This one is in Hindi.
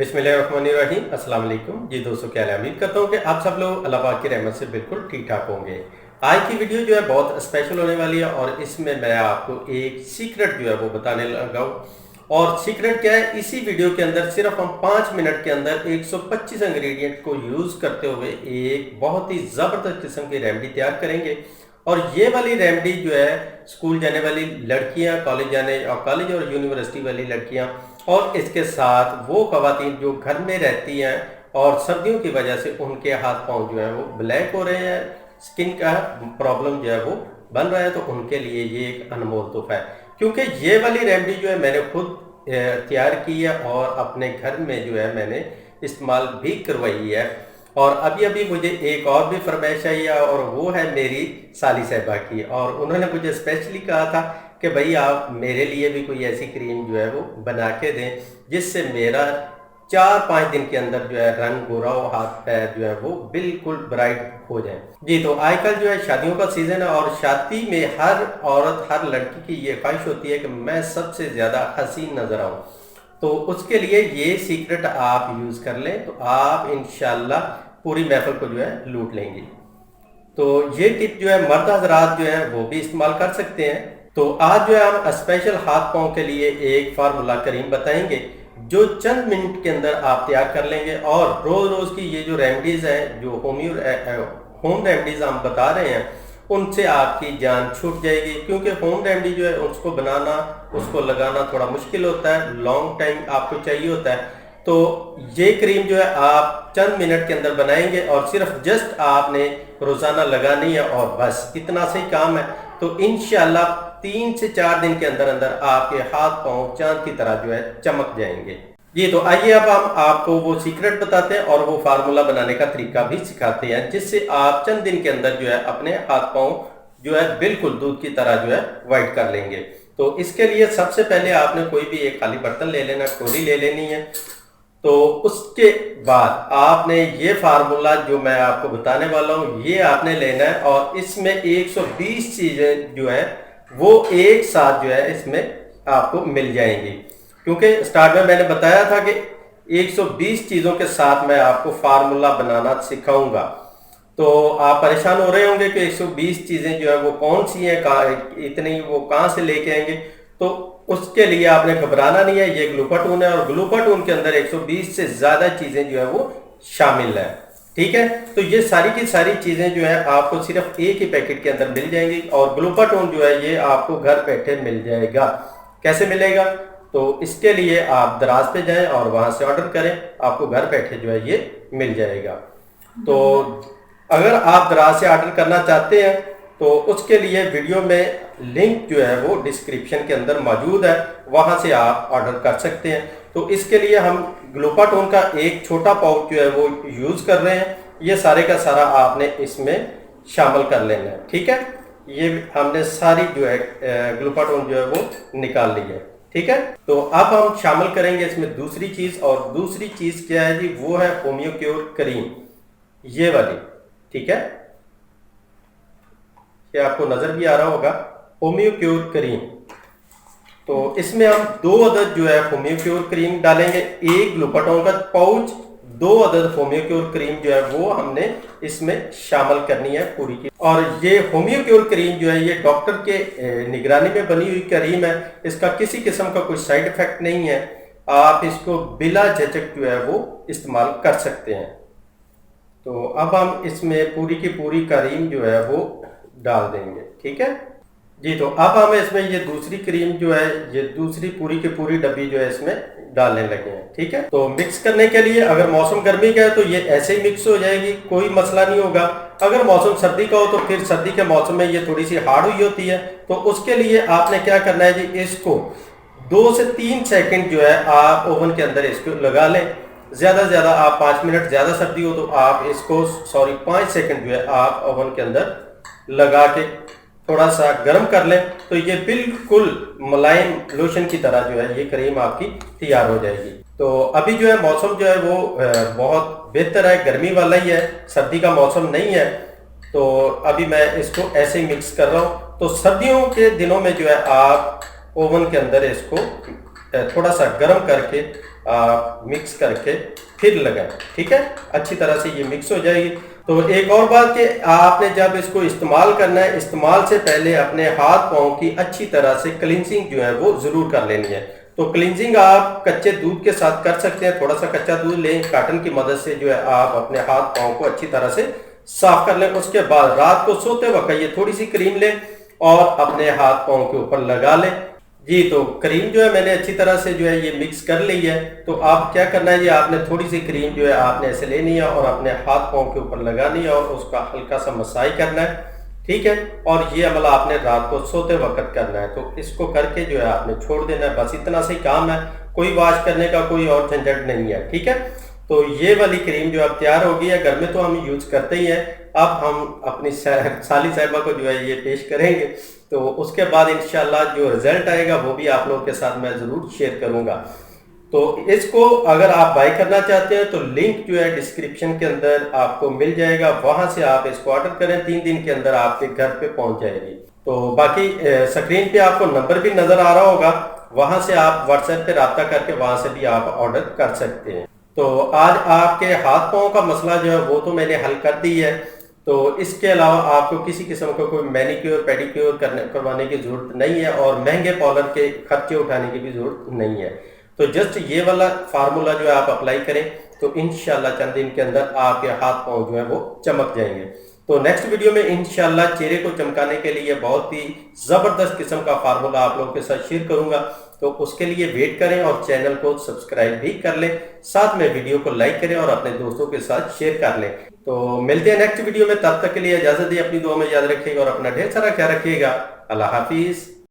बिस्मिल्लाहिर्रहमानिर्रहीम। अस्सलाम वालेकुम। जी दोस्तों, क्या हाल है? उम्मीद करता हूँ कि आप सब लोग अल्लाह पाक की रहमत से बिल्कुल ठीक ठाक होंगे। आज की वीडियो जो है बहुत स्पेशल होने वाली है और इसमें मैं आपको एक सीक्रेट जो है वो बताने लगा हूँ। और सीक्रेट क्या है? इसी वीडियो के अंदर सिर्फ हम 5 मिनट के अंदर 125 इंग्रेडिएंट को यूज़ करते हुए एक बहुत ही ज़बरदस्त किस्म की रेमेडी तैयार करेंगे। और ये वाली रेमेडी जो है स्कूल जाने वाली लड़कियां, कॉलेज और यूनिवर्सिटी वाली लड़कियां और इसके साथ वो खवातीन जो घर में रहती हैं और सर्दियों की वजह से उनके हाथ पांव जो है वो ब्लैक हो रहे हैं, स्किन का प्रॉब्लम जो है वो बन रहा है, तो उनके लिए ये एक अनमोल तोहफा है। क्योंकि ये वाली रेमेडी जो है मैंने खुद तैयार की है और अपने घर में जो है मैंने इस्तेमाल भी करवाई है। और अभी अभी मुझे एक और भी फरमाइश आई है और वो है मेरी साली साहिबा की, और उन्होंने मुझे स्पेशली कहा था कि भाई आप मेरे लिए भी कोई ऐसी क्रीम जो है वो बना के दें जिससे मेरा 4-5 दिन के अंदर जो है रंग गोरा हो, हाथ पैर जो है वो बिल्कुल ब्राइट हो जाए। जी, तो आजकल जो है शादियों का सीजन है और शादी में हर औरत, हर लड़की की ये ख्वाहिश होती है कि मैं सबसे ज़्यादा हसीन नज़र आऊँ। तो उसके लिए ये सीक्रेट आप यूज़ कर लें तो आप इंशाल्लाह पूरी महफिल को जो है लूट लेंगे। तो ये टिप जो है मर्द हजरात जो है वो भी इस्तेमाल कर सकते हैं। तो आज जो है हम स्पेशल हाथ पांव के लिए एक फार्मूला करीम बताएंगे जो चंद मिनट के अंदर आप तैयार कर लेंगे। और रोज रोज की ये जो रेमेडीज हैं, जो होम रेमेडीज हम बता रहे हैं, उनसे आपकी जान छूट जाएगी। क्योंकि होम रेमेडी जो है उसको बनाना, उसको लगाना थोड़ा मुश्किल होता है, लॉन्ग टाइम आपको चाहिए होता है। तो ये क्रीम जो है आप चंद मिनट के अंदर बनाएंगे और सिर्फ जस्ट आपने रोजाना लगानी है और बस इतना सही काम है। तो इंशाल्लाह 3 से 4 दिन के अंदर अंदर आपके हाथ पांव चांद की तरह जो है चमक जाएंगे। जी, तो आइए अब हम आपको वो सीक्रेट बताते हैं और वो फार्मूला बनाने का तरीका भी सिखाते हैं जिससे आप चंद दिन के अंदर जो है अपने हाथ पांव जो है बिल्कुल दूध की तरह जो है व्हाइट कर लेंगे। तो इसके लिए सबसे पहले आपने कोई भी एक खाली बर्तन ले लेना, कटोरी ले लेनी है। तो उसके बाद आपने ये फार्मूला जो मैं आपको बताने वाला हूँ ये आपने लेना है और इसमें 120 चीजें जो है वो एक साथ जो है इसमें आपको मिल जाएंगी। क्योंकि स्टार्ट में मैंने बताया था कि 120 चीजों के साथ मैं आपको फार्मूला बनाना सिखाऊंगा। तो आप परेशान हो रहे होंगे कि 120 चीजें जो है वो कौन सी हैं, इतनी वो कहाँ से लेके आएंगे। तो उसके लिए आपने घबराना नहीं है, ये ग्लूकाटून है और ग्लूकाटून के अंदर 120 से ज्यादा चीजें जो है वो शामिल है। ठीक है, तो ये सारी की सारी चीजें जो है आपको सिर्फ एक ही पैकेट के अंदर मिल जाएंगी और ग्लूकाटून जो है ये आपको घर बैठे मिल जाएगा। कैसे मिलेगा? तो इसके लिए आप दराज पे जाएं और वहां से ऑर्डर करें, आपको घर बैठे जो है ये मिल जाएगा। तो अगर आप दराज से ऑर्डर करना चाहते हैं तो उसके लिए वीडियो में लिंक जो है वो डिस्क्रिप्शन के अंदर मौजूद है, वहां से आप ऑर्डर कर सकते हैं। तो इसके लिए हम ग्लूकाटोन का एक छोटा पाउच जो है वो यूज कर रहे हैं। ये सारे का सारा आपने इसमें शामिल कर लेना है। ठीक है, ये हमने सारी जो है ग्लूकाटोन जो है वो निकाल ली है। ठीक है, तो अब हम शामिल करेंगे इसमें दूसरी चीज, और दूसरी चीज क्या है जी? वो है होम्योक्योर क्रीम, ये वाली। ठीक है, ये आपको नजर भी आ रहा होगा, होम्योक्योर क्रीम। तो इसमें हम 2 अदद जो है होम्योक्योर क्रीम डालेंगे, एक ग्लूकाटोन का पाउच, 2 अदद होम्योक्योर क्रीम जो है वो हमने इसमें शामिल करनी है पूरी की। और ये होम्योक्योर क्रीम जो है ये डॉक्टर के निगरानी में बनी हुई क्रीम है, इसका किसी किस्म का कोई साइड इफेक्ट नहीं है, आप इसको बिला झिझक जो है वो इस्तेमाल कर सकते हैं। तो अब हम इसमें पूरी की पूरी क्रीम जो है वो डाल देंगे। ठीक है जी, तो अब हम इसमें ये दूसरी क्रीम जो है, ये दूसरी पूरी की पूरी डब्बी जो है इसमें डालने लगे हैं। ठीक है, तो मिक्स करने के लिए अगर मौसम गर्मी का है तो ये ऐसे ही मिक्स हो जाएगी, कोई मसला नहीं होगा। अगर मौसम सर्दी का हो तो फिर सर्दी के मौसम में ये थोड़ी सी हार्ड हुई होती है। तो उसके लिए आपने क्या करना है जी? इसको 2 से 3 सेकेंड जो है आप ओवन के अंदर इसको लगा लें। ज्यादा से ज्यादा आप 5 मिनट, ज्यादा सर्दी हो तो आप इसको 5 सेकेंड जो है आप ओवन के अंदर लगा के थोड़ा सा गर्म कर लें। तो ये बिल्कुल मुलायम लोशन की तरह जो है ये क्रीम आपकी तैयार हो जाएगी। तो अभी जो है मौसम जो है वो बहुत बेहतर है, गर्मी वाला ही है, सर्दी का मौसम नहीं है। तो अभी मैं इसको ऐसे ही मिक्स कर रहा हूँ। तो सर्दियों के दिनों में जो है आप ओवन के अंदर इसको थोड़ा सा गर्म करके मिक्स करके फिर लगाएं। ठीक है, अच्छी तरह से ये मिक्स हो जाएगी। तो एक और बात कि आपने जब इसको इस्तेमाल करना है, इस्तेमाल से पहले अपने हाथ पाँव की अच्छी तरह से क्लींजिंग जो है वो ज़रूर कर लेनी है। तो क्लींजिंग आप कच्चे दूध के साथ कर सकते हैं। थोड़ा सा कच्चा दूध लें, कॉटन की मदद से जो है आप अपने हाथ पाँव को अच्छी तरह से साफ कर लें। उसके बाद रात को सोते वक्त ये थोड़ी सी क्रीम लें और अपने हाथ पाँव के ऊपर लगा लें। जी, तो क्रीम जो है मैंने अच्छी तरह से जो है ये मिक्स कर ली है। तो आप क्या करना है, ये आपने थोड़ी सी क्रीम जो है आपने ऐसे लेनी है और अपने हाथ पाँव के ऊपर लगानी है और उसका हल्का सा मसाज करना है। ठीक है, और ये अमल आपने रात को सोते वक्त करना है। तो इसको करके जो है आपने छोड़ देना है, बस इतना सा ही काम है, कोई वॉश करने का कोई और झंझट नहीं है। ठीक है, तो ये वाली क्रीम जो अब तैयार होगी है, घर में तो हम यूज करते ही हैं। अब हम अपनी साली साहिबा को जो है ये पेश करेंगे, तो उसके बाद इंशाल्लाह जो रिजल्ट आएगा वो भी आप लोगों के साथ मैं ज़रूर शेयर करूंगा। तो इसको अगर आप बाय करना चाहते हैं तो लिंक जो है डिस्क्रिप्शन के अंदर आपको मिल जाएगा, वहां से आप इसको ऑर्डर करें, 3 दिन के अंदर आपके घर पे पहुंच जाएगी। तो बाकी स्क्रीन पे आपको नंबर भी नजर आ रहा होगा, वहां से आप व्हाट्सएप पे रब्ता करके वहां से भी आप ऑर्डर कर सकते हैं। तो आज आपके हाथ पाँव का मसला जो है वो तो मैंने हल कर दी है। तो इसके अलावा आपको किसी किस्म का कोई मैनिक्योर पेडिक्योर करवाने की जरूरत नहीं है और महंगे पार्लर के खर्चे उठाने की भी जरूरत नहीं है। तो जस्ट ये वाला फार्मूला जो है आप अप्लाई करें तो इंशाल्लाह चंद दिन के अंदर आपके हाथ पाँव जो है वो चमक जाएंगे। तो नेक्स्ट वीडियो में इंशाल्लाह चेहरे को चमकाने के लिए बहुत ही जबरदस्त किस्म का फार्मूला आप लोगों के साथ शेयर करूंगा। तो उसके लिए वेट करें और चैनल को सब्सक्राइब भी कर लें, साथ में वीडियो को लाइक करें और अपने दोस्तों के साथ शेयर कर लें। तो मिलते हैं नेक्स्ट वीडियो में, तब तक के लिए इजाजत दी, अपनी दुआ में याद रखिएगा और अपना ढेर सारा ख्याल रखिएगा। अल्लाह हाफिज।